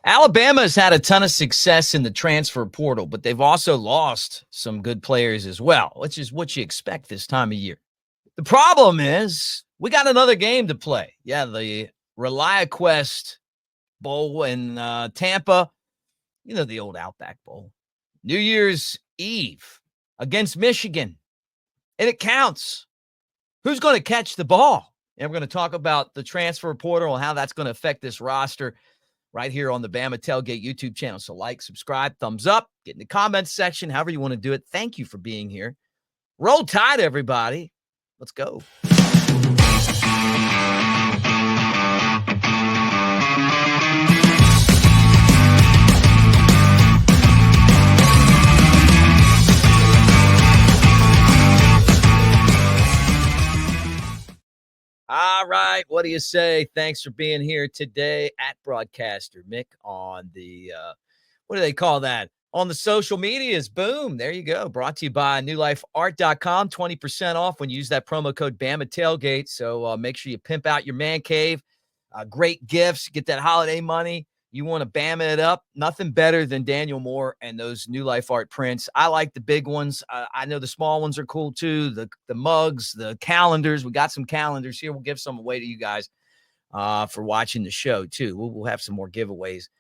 Alabama has had a ton of success in the transfer portal, but they've also lost some good players as well, which is what you expect this time of year. The problem is we got another game to play. Yeah, the ReliaQuest Bowl in Tampa, the old Outback Bowl. New Year's Eve against Michigan, and it counts. Who's going to catch the ball? And we're going to talk about the transfer portal and how that's going to affect this roster right here on the Bama Tailgate YouTube channel. So like, subscribe, thumbs up, get in the comments section, however you want to do it. Thank you for being here. Roll Tide, everybody. Let's go. All right, what do you say? Thanks for being here today at Broadcaster Mick on the, what do they call that? On the social medias. Boom, there you go. Brought to you by newlifeart.com. 20% off when you use that promo code Bama Tailgate. So make sure you pimp out your man cave. Great gifts. Get that holiday money. You want to Bama it up. Nothing better than Daniel Moore and those New Life Art prints. I like the big ones. I know the small ones are cool too. The mugs, the calendars. We got some calendars here. We'll give some away to you guys for watching the show too. We'll have some more giveaways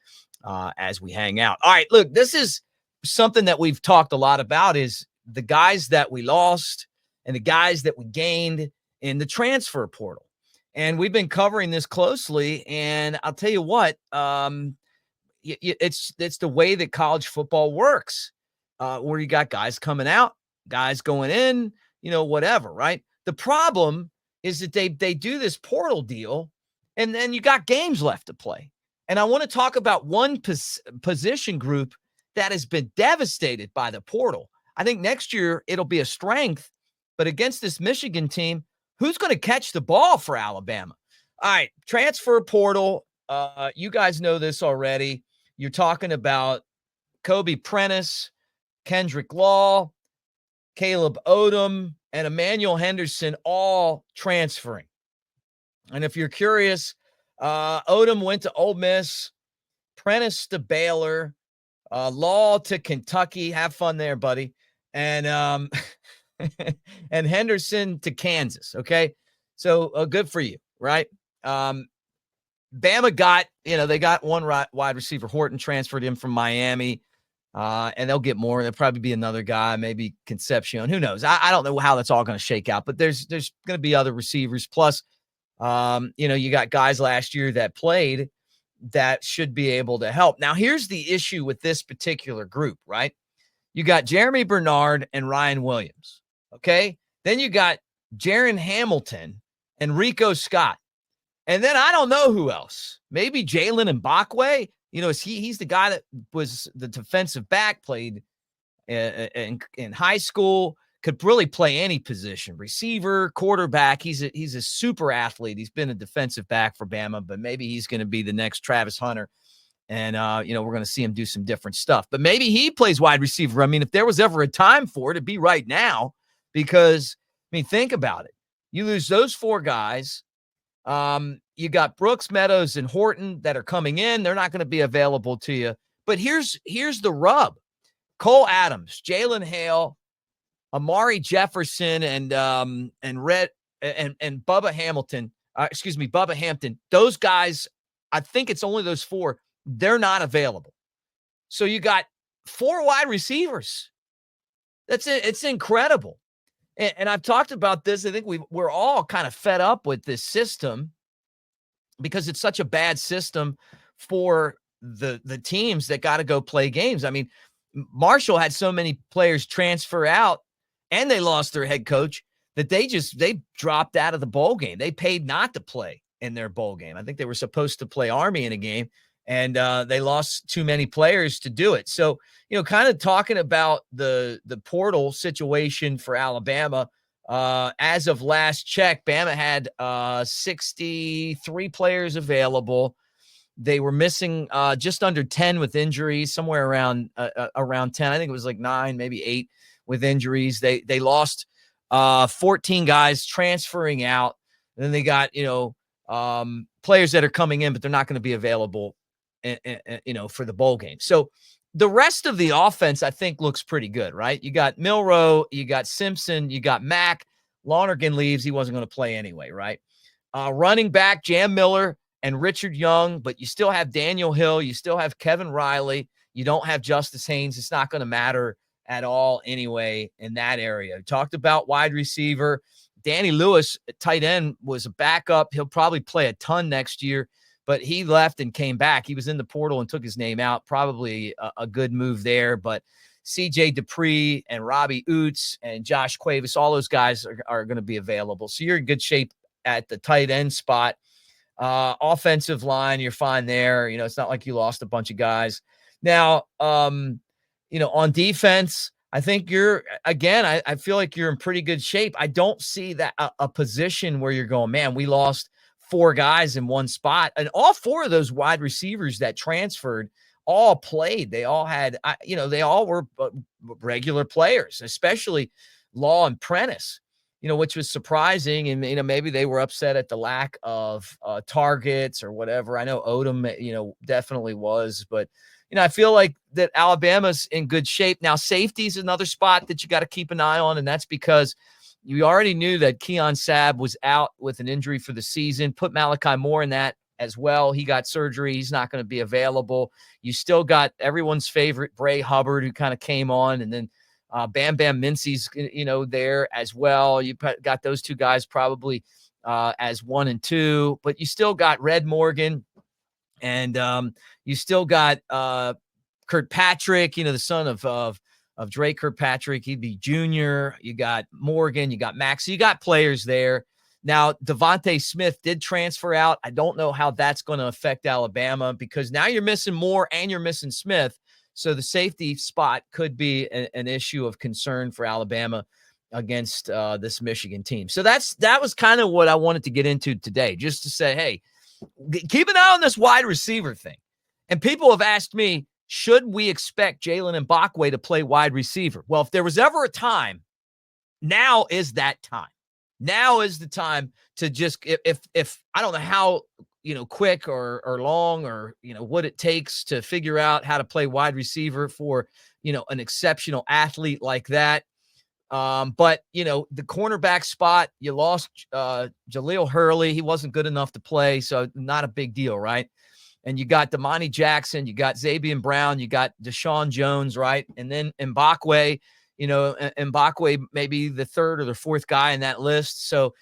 as we hang out. All right, look, this is something that we've talked a lot about is the guys that we lost and the guys that we gained in the transfer portal. And we've been covering this closely, and I'll tell you what, it's the way that college football works, where you got guys coming out, guys going in, whatever, right? The problem is that they do this portal deal, and then you got games left to play. And I want to talk about one position group that has been devastated by the portal. I think next year it'll be a strength, but against this Michigan team, who's going to catch the ball for Alabama? All right, transfer portal. You guys know this already. You're talking about Prentice, Kendrick Law, Caleb Odom, and Emmanuel Henderson all transferring. And if you're curious, Odom went to Ole Miss, Prentice to Baylor, Law to Kentucky. Have fun there, buddy. And and Henderson to Kansas. Okay. So good for you. Right. Bama got, they got one wide receiver. Horton transferred him from Miami. And they'll get more. There'll probably be another guy, maybe Concepcion. Who knows? I don't know how that's all going to shake out, but there's going to be other receivers. Plus, you got guys last year that played that should be able to help. Now, here's the issue with this particular group, right? You got Jeremy Bernard and Ryan Williams. Okay. Then you got Jaron Hamilton and Rico Scott. And then I don't know who else. Maybe Jaylen Mbakwe. He's the guy that was the defensive back, played in high school, could really play any position, receiver, quarterback. He's a super athlete. He's been a defensive back for Bama, but maybe he's going to be the next Travis Hunter. And, we're going to see him do some different stuff. But maybe he plays wide receiver. I mean, if there was ever a time for it, it'd be right now. Because, think about it. You lose those four guys. You got Brooks, Meadows, and Horton that are coming in. They're not going to be available to you. But here's the rub. Cole Adams, Jalen Hale, Amari Jefferson, and Bubba Hamilton. Bubba Hampton. Those guys, I think it's only those four. They're not available. So you got four wide receivers. That's it. It's incredible. And I've talked about this. I think we're all kind of fed up with this system because it's such a bad system for the teams that got to go play games. I mean, Marshall had so many players transfer out and they lost their head coach that they dropped out of the bowl game. They paid not to play in their bowl game. I think they were supposed to play Army in a game, and they lost too many players to do it. So, kind of talking about the portal situation for Alabama, as of last check, Bama had 63 players available. They were missing just under 10 with injuries, somewhere around 10. I think it was like 9, maybe 8 with injuries. They lost 14 guys transferring out. And then they got, players that are coming in, but they're not going to be available for the bowl game. So the rest of the offense, I think, looks pretty good, right? You got Milroe, you got Simpson, you got Mack. Lonergan leaves. He wasn't going to play anyway, right? Running back, Jam Miller and Richard Young, but you still have Daniel Hill. You still have Kevin Riley. You don't have Justice Haynes. It's not going to matter at all anyway in that area. We talked about wide receiver. Danny Lewis, tight end, was a backup. He'll probably play a ton next year, but he left and came back. He was in the portal and took his name out. Probably a good move there, but CJ Dupree and Robbie Oots and Josh Cuevas, all those guys are going to be available. So you're in good shape at the tight end spot. Offensive line, you're fine there. It's not like you lost a bunch of guys. Now, on defense, I think I feel like you're in pretty good shape. I don't see that a position where you're going, man, we lost 4 guys in one spot. And all 4 of those wide receivers that transferred all played. They all had, they all were regular players, especially Law and Prentice, which was surprising. And, maybe they were upset at the lack of targets or whatever. I know Odom, definitely was, but, I feel like that Alabama's in good shape. Now, safety is another spot that you got to keep an eye on, and that's because you already knew that Keon Sabb was out with an injury for the season. Put Malachi Moore in that as well. He got surgery. He's not going to be available. You still got everyone's favorite Bray Hubbard, who kind of came on, and then Bam Bam Mincy's, there as well. You got those 2 guys probably as 1 and 2, but you still got Red Morgan, and you still got Kirkpatrick, the son of Drake Kirkpatrick. He'd be junior. You got Morgan. You got Max. So you got players there. Now, Devontae Smith did transfer out. I don't know how that's going to affect Alabama, because now you're missing Moore and you're missing Smith. So the safety spot could be an issue of concern for Alabama against this Michigan team. So that was kind of what I wanted to get into today, just to say, hey, keep an eye on this wide receiver thing. And people have asked me, should we expect Jaylen Mbakwe to play wide receiver? Well, if there was ever a time, now is that time. Now is the time to just, if I don't know how, quick or long or, what it takes to figure out how to play wide receiver for, an exceptional athlete like that. But, the cornerback spot, you lost Jaleel Hurley. He wasn't good enough to play, so not a big deal, right? And you got Damani Jackson, you got Xavier Brown, you got Deshaun Jones, right? And then Mbakwe, Mbakwe maybe the 3rd or the 4th guy in that list. So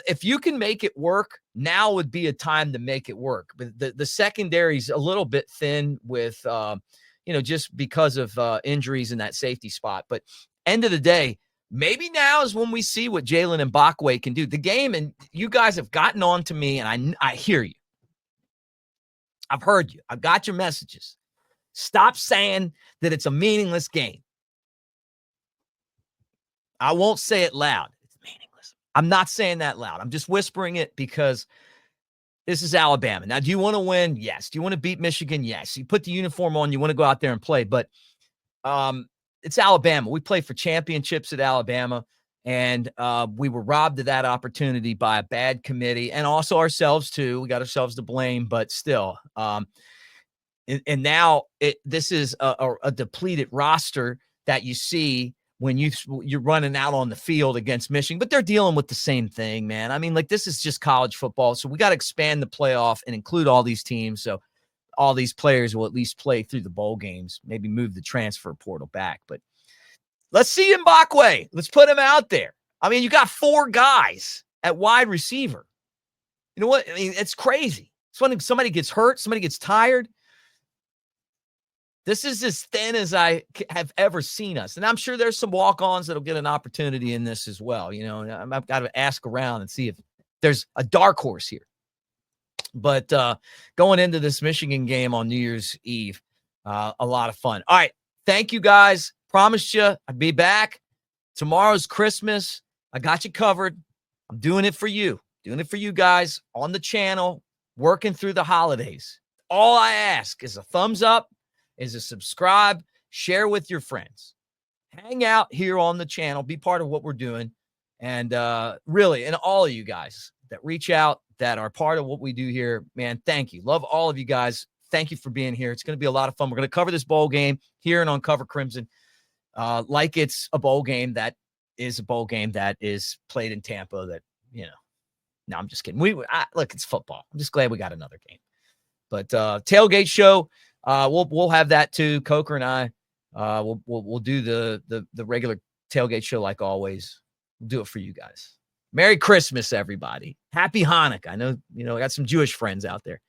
if you can make it work, now would be a time to make it work. But the secondary's a little bit thin with, just because of injuries in that safety spot. But end of the day, maybe now is when we see what Jaylen Mbakwe can do. The game, and you guys have gotten on to me, and I hear you. I've heard you. I've got your messages. Stop saying that it's a meaningless game. I won't say it loud. It's meaningless. I'm not saying that loud. I'm just whispering it because this is Alabama. Now, do you want to win? Yes. Do you want to beat Michigan? Yes. You put the uniform on, you want to go out there and play. But it's Alabama. We play for championships at Alabama, and we were robbed of that opportunity by a bad committee, and also ourselves too. We got ourselves to blame, but still. And now this is a depleted roster that you see when you're running out on the field against Michigan, but they're dealing with the same thing, man. I mean, this is just college football. So we got to expand the playoff and include all these teams. So all these players will at least play through the bowl games, maybe move the transfer portal back. But let's see Mbakwe. Let's put him out there. I mean, you got 4 guys at wide receiver. You know what? I mean, it's crazy. It's when somebody gets hurt, somebody gets tired. This is as thin as I have ever seen us. And I'm sure there's some walk-ons that'll get an opportunity in this as well. I've got to ask around and see if there's a dark horse here. But going into this Michigan game on New Year's Eve, a lot of fun. All right. Thank you, guys. Promised you I'd be back. Tomorrow's Christmas. I got you covered. I'm doing it for you. Doing it for you guys on the channel, working through the holidays. All I ask is a thumbs up, is a subscribe, share with your friends. Hang out here on the channel. Be part of what we're doing. And really, and all of you guys that reach out, that are part of what we do here, man, thank you. Love all of you guys. thank you for being here. It's going to be a lot of fun. We're going to cover this bowl game here and on Cover Crimson like it's a bowl game that is a bowl game that is played in Tampa that, no, I'm just kidding. Look, it's football. I'm just glad we got another game. But tailgate show, we'll have that too. Coker and I, we'll do the regular tailgate show like always. We'll do it for you guys. Merry Christmas, everybody. Happy Hanukkah. I know, I got some Jewish friends out there.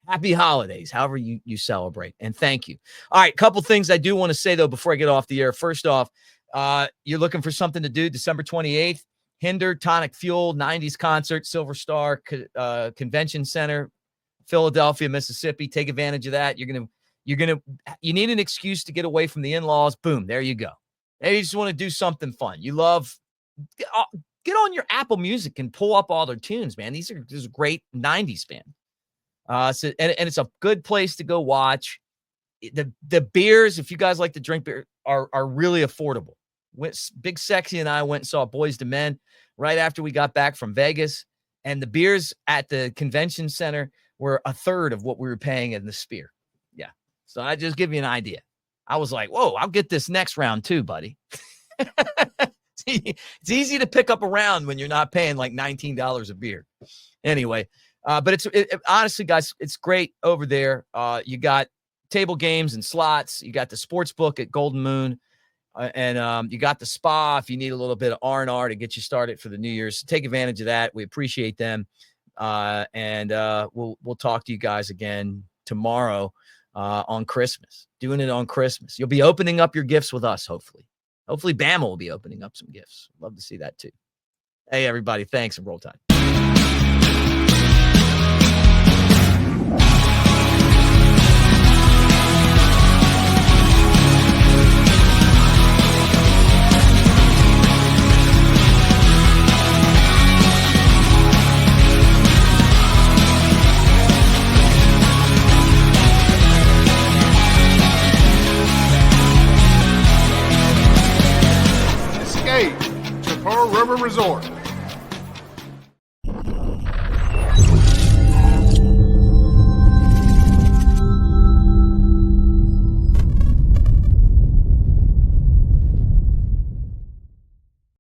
Happy holidays, however you celebrate. And thank you. All right, couple things I do want to say, though, before I get off the air. First off, you're looking for something to do December 28th. Hinder Tonic Fuel 90s concert, Silver Star Convention Center, Philadelphia, Mississippi. Take advantage of that. You need an excuse to get away from the in-laws. Boom, there you go. Hey, you just want to do something fun. You love get on your Apple Music and pull up all their tunes, man. These are great 90s band. So it's a good place to go watch. The beers, if you guys like to drink beer, are really affordable. Big Sexy and I went and saw Boys to Men right after we got back from Vegas, and the beers at the convention center were a third of what we were paying in the Spear. Yeah. So I just give you an idea. I was like, whoa, I'll get this next round too, buddy. It's easy to pick up a round when you're not paying like $19 a beer. Anyway, but honestly, guys, it's great over there. You got table games and slots. You got the sports book at Golden Moon. And you got the spa if you need a little bit of R&R to get you started for the New Year's. So take advantage of that. We appreciate them. And we'll talk to you guys again tomorrow on Christmas. Doing it on Christmas. You'll be opening up your gifts with us, hopefully. Hopefully Bama will be opening up some gifts. Love to see that too. Hey, everybody. Thanks, and roll tide. To Pearl River Resort.